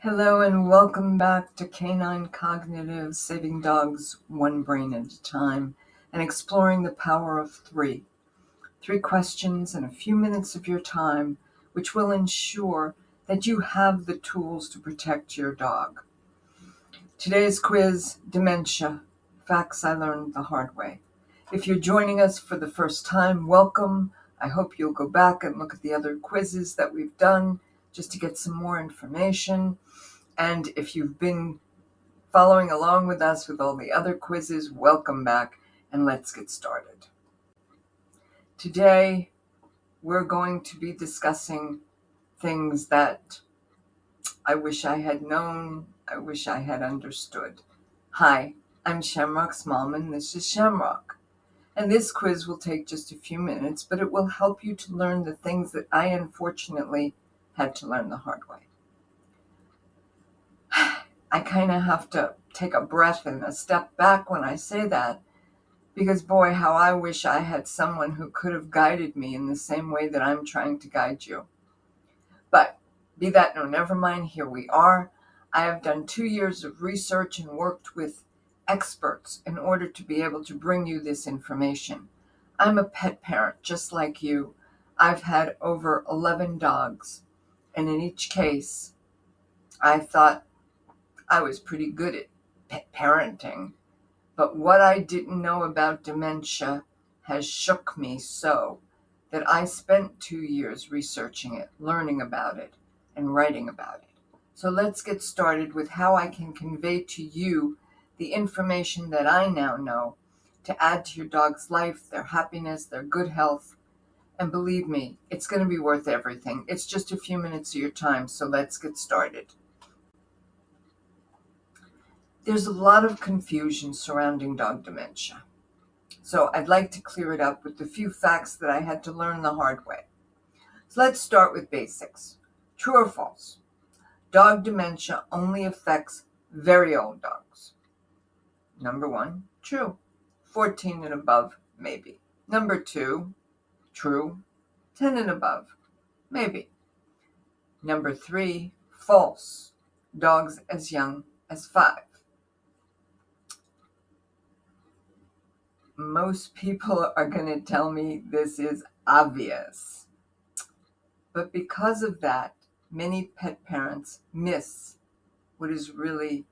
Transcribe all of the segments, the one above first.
Hello and welcome back to Canine Cognitive, saving dogs one brain at a time and exploring the power of three. Three questions and a few minutes of your time, which will ensure that you have the tools to protect your dog. Today's quiz, Dementia, facts I learned the hard way. If you're joining us for the first time, welcome. I hope you'll go back and look at the other quizzes that we've done just to get some more information. And if you've been following along with us with all the other quizzes, welcome back, and let's get started. Today, we're going to be discussing things that I wish I had known, I wish I had understood. Hi, I'm Shamrock Smallman, this is Shamrock. And this quiz will take just a few minutes, but it will help you to learn the things that I unfortunately had to learn the hard way. I kind of have to take a breath and a step back when I say that, because boy, how I wish I had someone who could have guided me in the same way that I'm trying to guide you. But be that no, never mind, here we are. I have done 2 years of research and worked with experts in order to be able to bring you this information. I'm a pet parent, just like you. I've had over 11 dogs, and in each case, I thought I was pretty good at pet parenting, but what I didn't know about dementia has shook me so that I spent 2 years researching it, learning about it, and writing about it. So let's get started with how I can convey to you the information that I now know to add to your dog's life, their happiness, their good health. And believe me, it's going to be worth everything. It's just a few minutes of your time, so let's get started. There's a lot of confusion surrounding dog dementia. So I'd like to clear it up with the few facts that I had to learn the hard way. So let's start with basics. True or false? Dog dementia only affects very old dogs. Number 1, true. 14 and above, maybe. Number 2, true. 10 and above, maybe. Number 3, false. Dogs as young as 5. Most people are going to tell me this is obvious. But because of that, many pet parents miss what is really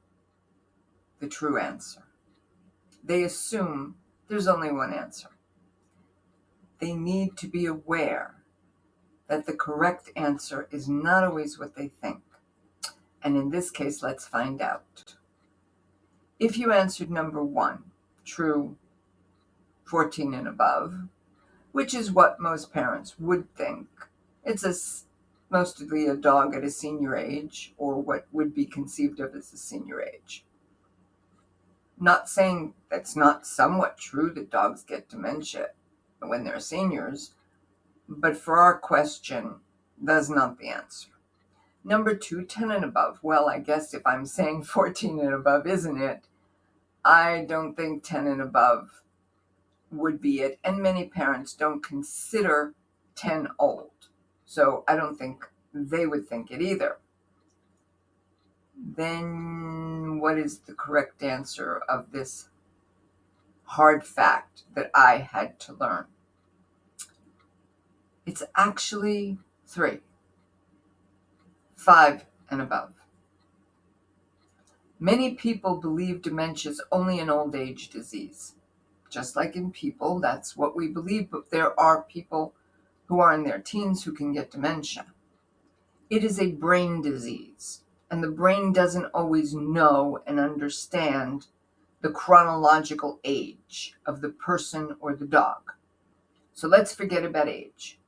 the true answer. They assume there's only one answer. They need to be aware that the correct answer is not always what they think. And in this case, let's find out. If you answered number 1, true, 14 and above, which is what most parents would think, it's mostly a dog at a senior age, or what would be conceived of as a senior age. Not saying that's not somewhat true that dogs get dementia when they're seniors, but for our question, that's not the answer. Number 2, 10 and above. Well, I guess if I'm saying 14 and above, isn't it? I don't think 10 and above would be it, and many parents don't consider 10 old. So I don't think they would think it either. Then what is the correct answer of this hard fact that I had to learn? It's actually 3, 5 and above. Many people believe dementia is only an old age disease. Just like in people, that's what we believe, but there are people who are in their teens who can get dementia. It is a brain disease, and the brain doesn't always know and understand the chronological age of the person or the dog. So let's forget about age,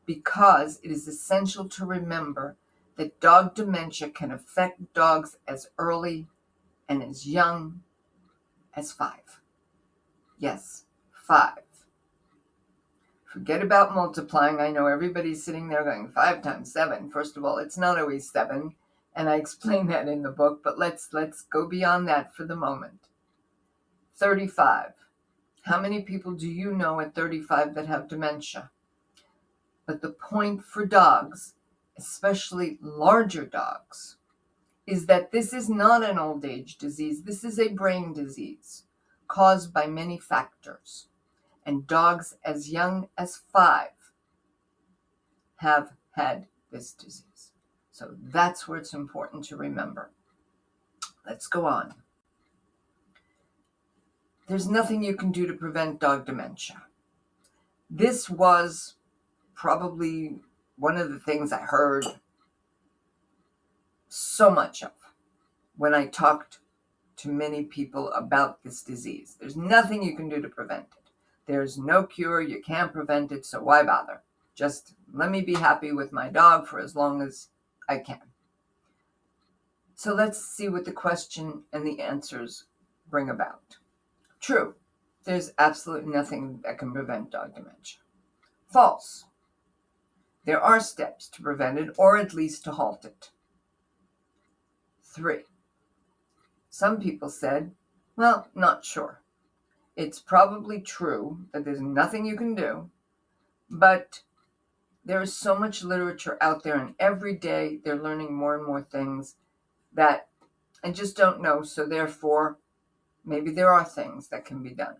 because it is essential to remember that dog dementia can affect dogs as early and as young as 5. Yes, 5. Forget about multiplying. I know everybody's sitting there going 5 times 7. First of all, it's not always 7, and I explain that in the book, but let's go beyond that for the moment. 35. How many people do you know at 35 that have dementia? But the point for dogs, especially larger dogs, is that this is not an old age disease. This is a brain disease caused by many factors. And dogs as young as 5 have had this disease. So that's where it's important to remember. Let's go on. There's nothing you can do to prevent dog dementia. This was probably one of the things I heard so much of when I talked to many people about this disease. There's nothing you can do to prevent it. There's no cure. You can't prevent it, so why bother? Just let me be happy with my dog for as long as I can. So let's see what the question and the answers bring about. True, there's absolutely nothing that can prevent dog dementia. False. There are steps to prevent it, or at least to halt it. 3. Some people said, well, not sure. It's probably true that there's nothing you can do, but there is so much literature out there, and every day they're learning more and more things that I just don't know, so therefore maybe there are things that can be done.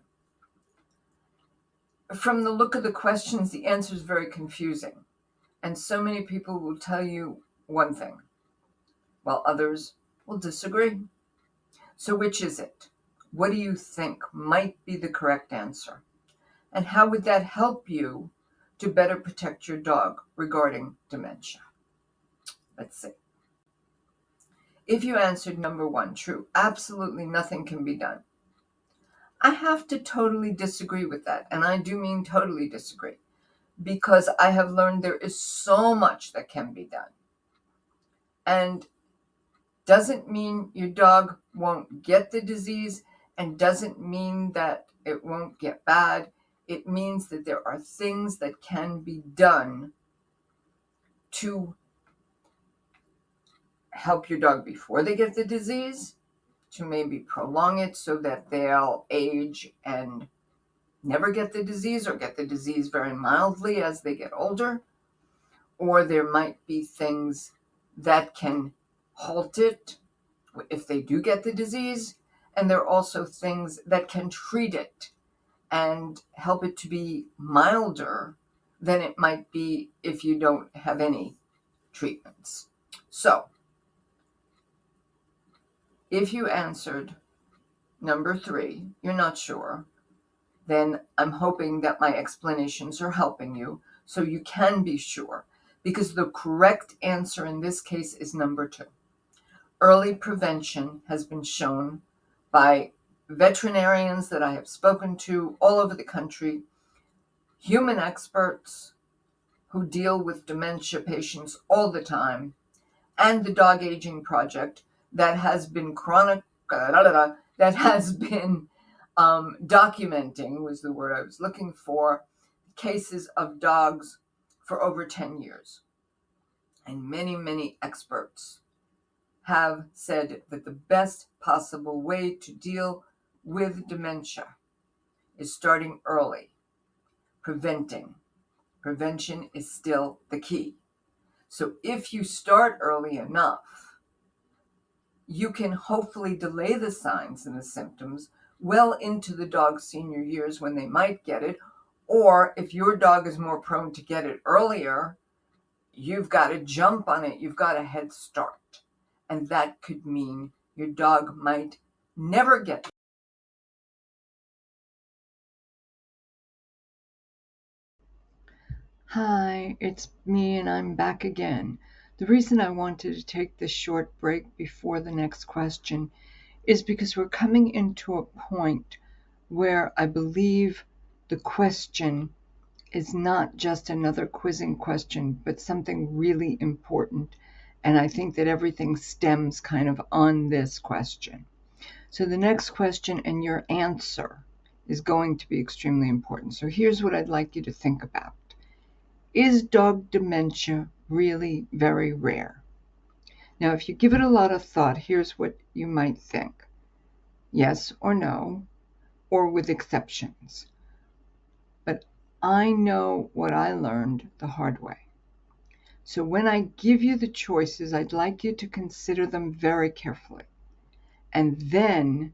From the look of the questions, the answer is very confusing, and so many people will tell you one thing, while others will disagree. So which is it? What do you think might be the correct answer? And how would that help you to better protect your dog regarding dementia? Let's see. If you answered number 1, true, absolutely nothing can be done, I have to totally disagree with that. And I do mean totally disagree, because I have learned there is so much that can be done. And doesn't mean your dog won't get the disease, and doesn't mean that it won't get bad. It means that there are things that can be done to help your dog before they get the disease, to maybe prolong it so that they'll age and never get the disease, or get the disease very mildly as they get older. Or there might be things that can halt it if they do get the disease. And there are also things that can treat it and help it to be milder than it might be if you don't have any treatments. So, if you answered number 3, you're not sure, then I'm hoping that my explanations are helping you so you can be sure, because the correct answer in this case is number 2. Early prevention has been shown by veterinarians that I have spoken to all over the country, human experts who deal with dementia patients all the time, and the Dog Aging Project that has been documenting, was the word I was looking for, cases of dogs for over 10 years. And many, many experts have said that the best possible way to deal with dementia is starting early, preventing. Prevention is still the key. So if you start early enough, you can hopefully delay the signs and the symptoms well into the dog's senior years when they might get it. Or if your dog is more prone to get it earlier, you've got to jump on it. You've got a head start. And that could mean your dog might never get it. Hi, it's me, and I'm back again. The reason I wanted to take this short break before the next question is because we're coming into a point where I believe the question is not just another quizzing question, but something really important. And I think that everything stems kind of on this question. So the next question and your answer is going to be extremely important. So here's what I'd like you to think about. Is dog dementia really very rare? Now, if you give it a lot of thought, here's what you might think. Yes or no, or with exceptions. But I know what I learned the hard way. So when I give you the choices, I'd like you to consider them very carefully. And then,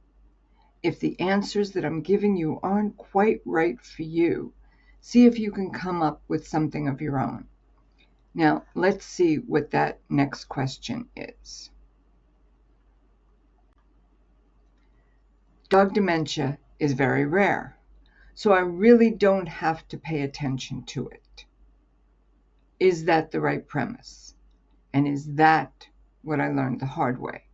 if the answers that I'm giving you aren't quite right for you, see if you can come up with something of your own. Now, let's see what that next question is. Dog dementia is very rare, so I really don't have to pay attention to it. Is that the right premise? And is that what I learned the hard way?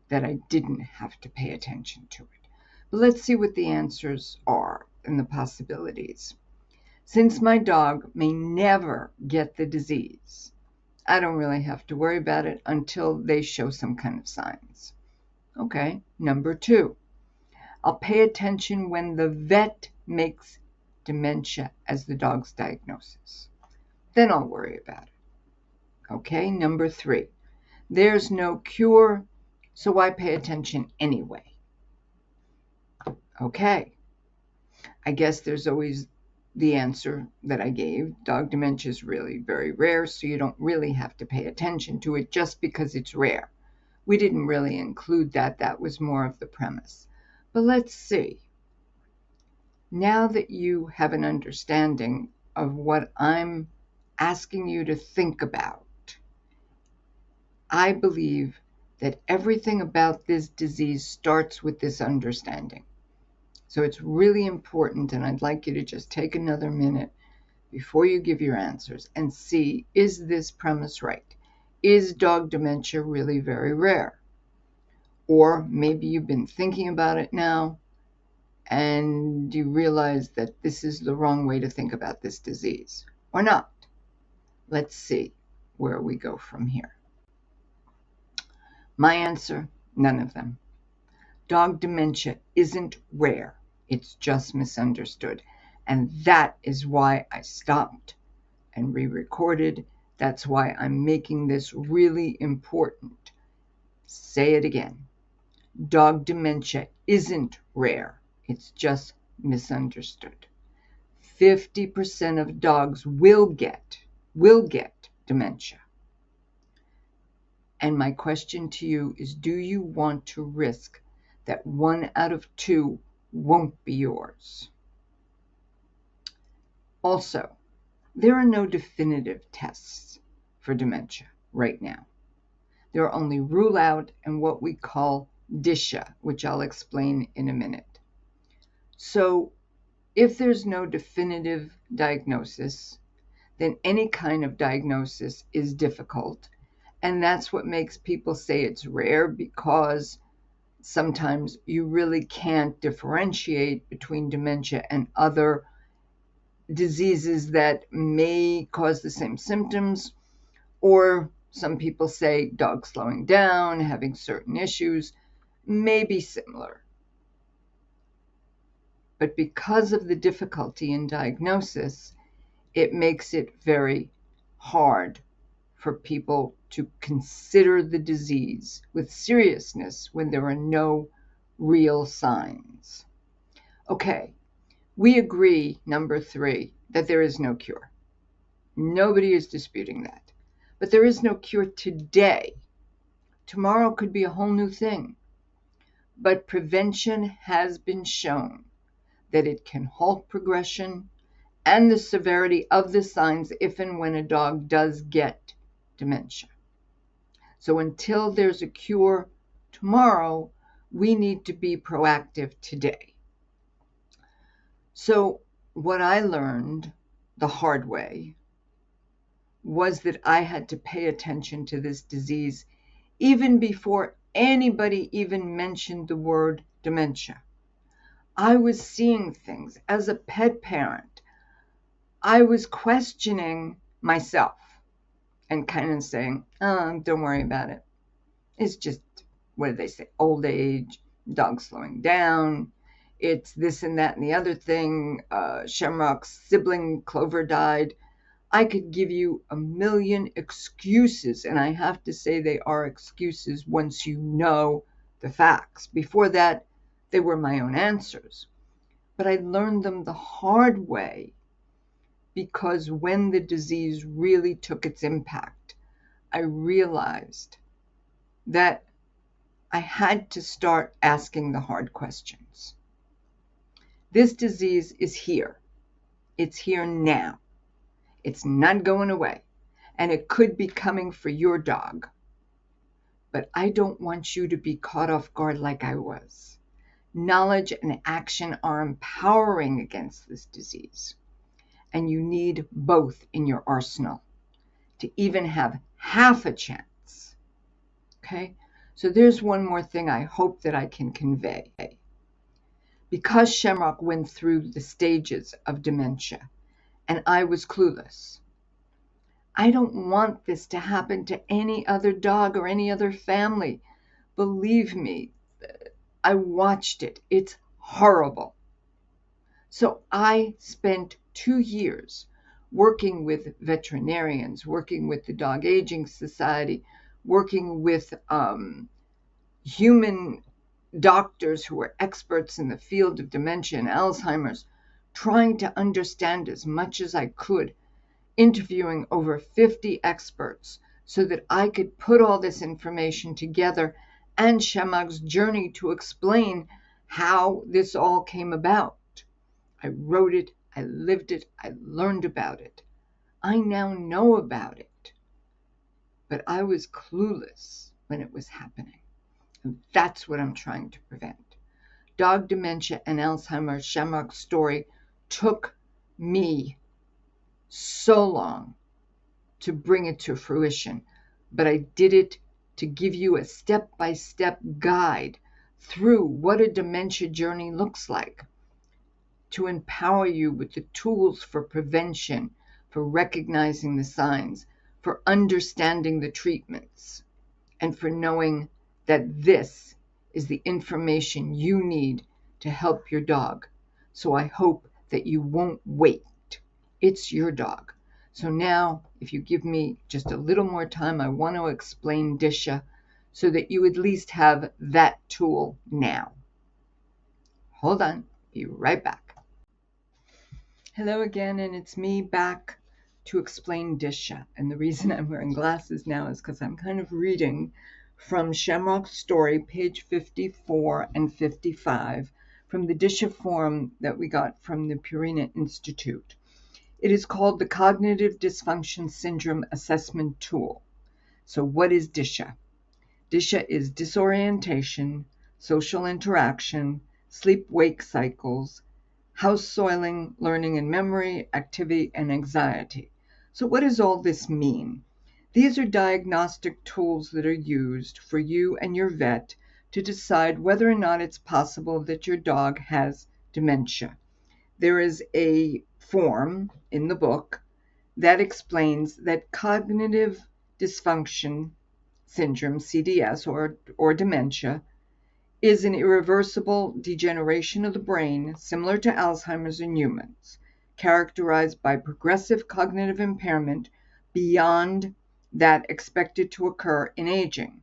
That I didn't have to pay attention to it. But let's see what the answers are and the possibilities. Since my dog may never get the disease, I don't really have to worry about it until they show some kind of signs. Okay, number 2. I'll pay attention when the vet makes dementia as the dog's diagnosis. Then I'll worry about it. Okay, number 3. There's no cure, so I pay attention anyway. Okay, I guess there's always the answer that I gave. Dog dementia is really very rare, so you don't really have to pay attention to it just because it's rare. We didn't really include that. That was more of the premise. But let's see. Now that you have an understanding of what I'm asking you to think about, I believe that everything about this disease starts with this understanding. So it's really important, and I'd like you to just take another minute before you give your answers and see, is this premise right? Is dog dementia really very rare? Or maybe you've been thinking about it now and you realize that this is the wrong way to think about this disease, or not. Let's see where we go from here. My answer, none of them. Dog dementia isn't rare. It's just misunderstood. And that is why I stopped and re-recorded. That's why I'm making this really important. Say it again. Dog dementia isn't rare. It's just misunderstood. 50% of dogs will get dementia. And my question to you is, do you want to risk that 1 out of 2 won't be yours? Also, there are no definitive tests for dementia right now. There are only rule out and what we call DISHA, which I'll explain in a minute. So if there's no definitive diagnosis, then any kind of diagnosis is difficult. And that's what makes people say it's rare, because sometimes you really can't differentiate between dementia and other diseases that may cause the same symptoms, or some people say dogs slowing down, having certain issues, may be similar. But because of the difficulty in diagnosis, it makes it very hard for people to consider the disease with seriousness when there are no real signs. Okay, we agree, number 3, that there is no cure. Nobody is disputing that. But there is no cure today. Tomorrow could be a whole new thing. But prevention has been shown that it can halt progression and the severity of the signs if and when a dog does get dementia. So until there's a cure tomorrow, we need to be proactive today. So what I learned the hard way was that I had to pay attention to this disease even before anybody even mentioned the word dementia. I was seeing things as a pet parent. I was questioning myself and kind of saying, oh, don't worry about it. It's just, what do they say, old age, dog slowing down. It's this and that and the other thing. Shamrock's sibling Clover died. I could give you a million excuses, and I have to say they are excuses once you know the facts. Before that, they were my own answers. But I learned them the hard way because when the disease really took its impact, I realized that I had to start asking the hard questions. This disease is here. It's here now. It's not going away. And it could be coming for your dog. But I don't want you to be caught off guard like I was. Knowledge and action are empowering against this disease. And you need both in your arsenal to even have half a chance. Okay? So there's one more thing I hope that I can convey. Because Shamrock went through the stages of dementia and I was clueless, I don't want this to happen to any other dog or any other family. Believe me, I watched it. It's horrible. So I spent 2 years working with veterinarians, working with the Dog Aging Society, working with human doctors who are experts in the field of dementia and Alzheimer's, trying to understand as much as I could, interviewing over 50 experts so that I could put all this information together and Shamrock's journey to explain how this all came about. I wrote it, I lived it, I learned about it. I now know about it. But I was clueless when it was happening. And that's what I'm trying to prevent. Dog dementia and Alzheimer's, Shamrock's story took me so long to bring it to fruition, but I did it to give you a step-by-step guide through what a dementia journey looks like, to empower you with the tools for prevention, for recognizing the signs, for understanding the treatments, and for knowing that this is the information you need to help your dog. So I hope that you won't wait. It's your dog. So now, if you give me just a little more time, I want to explain Disha so that you at least have that tool now. Hold on, be right back. Hello again, and it's me back to explain Disha. And the reason I'm wearing glasses now is because I'm kind of reading from Shamrock's story, page 54 and 55, from the Disha form that we got from the Purina Institute. It is called the Cognitive Dysfunction Syndrome Assessment Tool. So what is Disha? Disha is disorientation, social interaction, sleep-wake cycles, house soiling, learning and memory, activity, and anxiety. So what does all this mean? These are diagnostic tools that are used for you and your vet to decide whether or not it's possible that your dog has dementia. There is a form in the book that explains that cognitive dysfunction syndrome, CDS, or dementia, is an irreversible degeneration of the brain similar to Alzheimer's in humans, characterized by progressive cognitive impairment beyond that expected to occur in aging.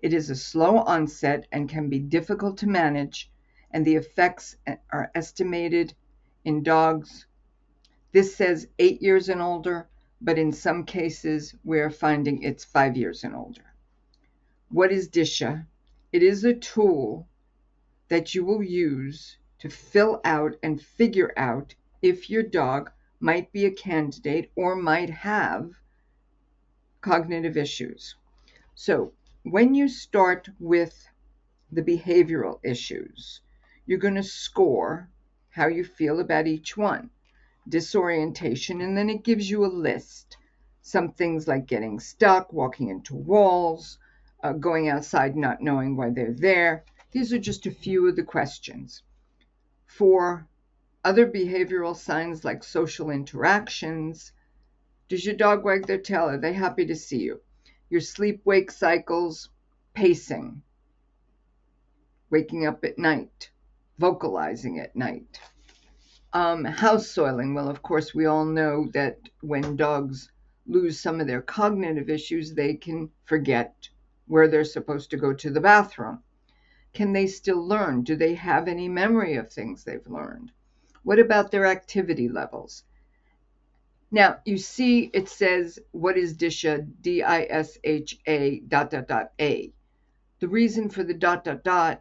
It is a slow onset and can be difficult to manage, and the effects are estimated in dogs. This says 8 years and older, but in some cases we're finding it's 5 years and older. What is Disha? It is a tool that you will use to fill out and figure out if your dog might be a candidate or might have cognitive issues. So when you start with the behavioral issues, you're going to score how you feel about each one. Disorientation, and then it gives you a list. Some things like getting stuck, walking into walls, going outside not knowing why they're there. These are just a few of the questions. For other behavioral signs like social interactions, does your dog wag their tail? Are they happy to see you? Your sleep-wake cycles, pacing, waking up at night, vocalizing at night. House soiling. Well, of course, we all know that when dogs lose some of their cognitive issues, they can forget where they're supposed to go to the bathroom. Can they still learn? Do they have any memory of things they've learned? What about their activity levels? Now, you see it says, what is DISHA, DISHA, dot, dot, dot, A. The reason for the dot, dot, dot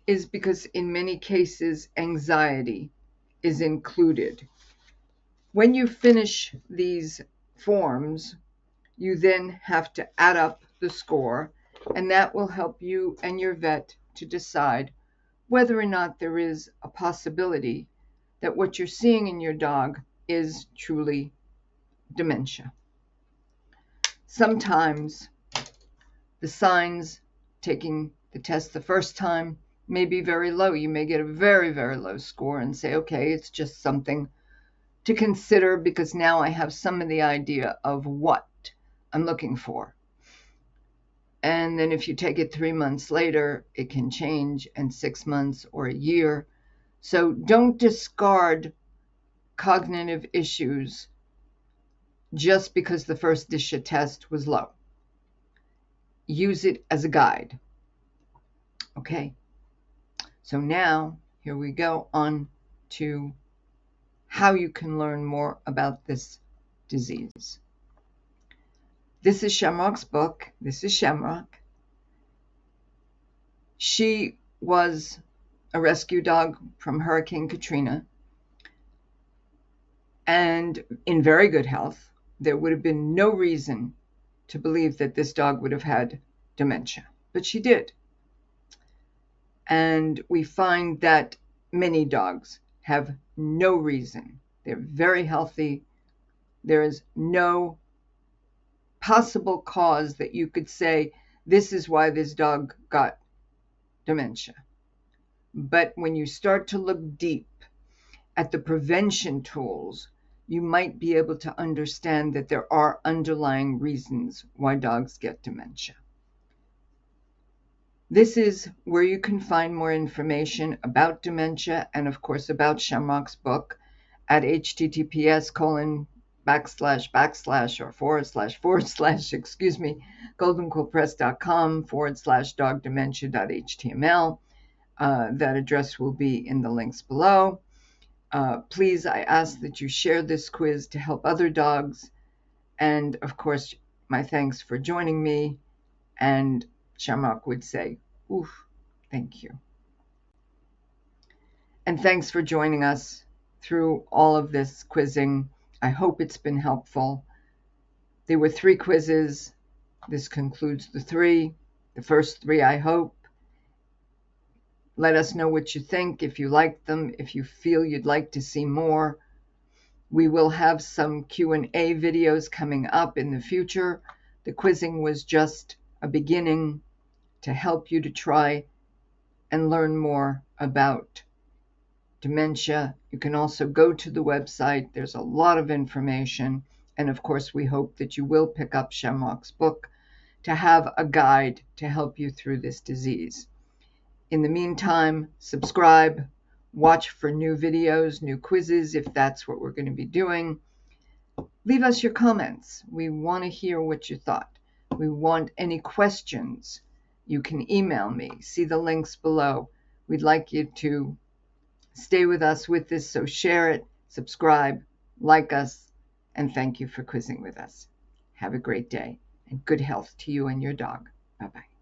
is because in many cases, anxiety is included. When you finish these forms, you then have to add up the score, and that will help you and your vet to decide whether or not there is a possibility that what you're seeing in your dog is truly dementia. Sometimes the signs taking the test the first time may be very low. You may get a very, very low score and say, okay, it's just something to consider because now I have some of the idea of what I'm looking for. And then if you take it 3 months later, it can change, and 6 months or a year. So don't discard cognitive issues just because the first DISHA test was low. Use it as a guide. Okay. So now, here we go on to how you can learn more about this disease. This is Shamrock's book. This is Shamrock. She was a rescue dog from Hurricane Katrina and in very good health. There would have been no reason to believe that this dog would have had dementia, but she did. And we find that many dogs have no reason. They're very healthy. There is no possible cause that you could say, this is why this dog got dementia. But when you start to look deep at the prevention tools, you might be able to understand that there are underlying reasons why dogs get dementia. This is where you can find more information about dementia and, of course, about Shamrock's book at https://goldenquillpress.com/dogdementia.html. That address will be in the links below. Please, I ask that you share this quiz to help other dogs. And, of course, my thanks for joining me. And Shamrock would say, oof, thank you. And thanks for joining us through all of this quizzing. I hope it's been helpful. There were 3 quizzes. This concludes the 3. The first 3, I hope. Let us know what you think, if you liked them, if you feel you'd like to see more. We will have some Q&A videos coming up in the future. The quizzing was just a beginning to help you to try and learn more about dementia. You can also go to the website. There's a lot of information. And of course, we hope that you will pick up Shamrock's book to have a guide to help you through this disease. In the meantime, subscribe, watch for new videos, new quizzes, if that's what we're going to be doing. Leave us your comments. We want to hear what you thought. We want any questions. You can email me. See the links below. We'd like you to stay with us with this, so share it, subscribe, like us, and thank you for quizzing with us. Have a great day and good health to you and your dog. Bye-bye.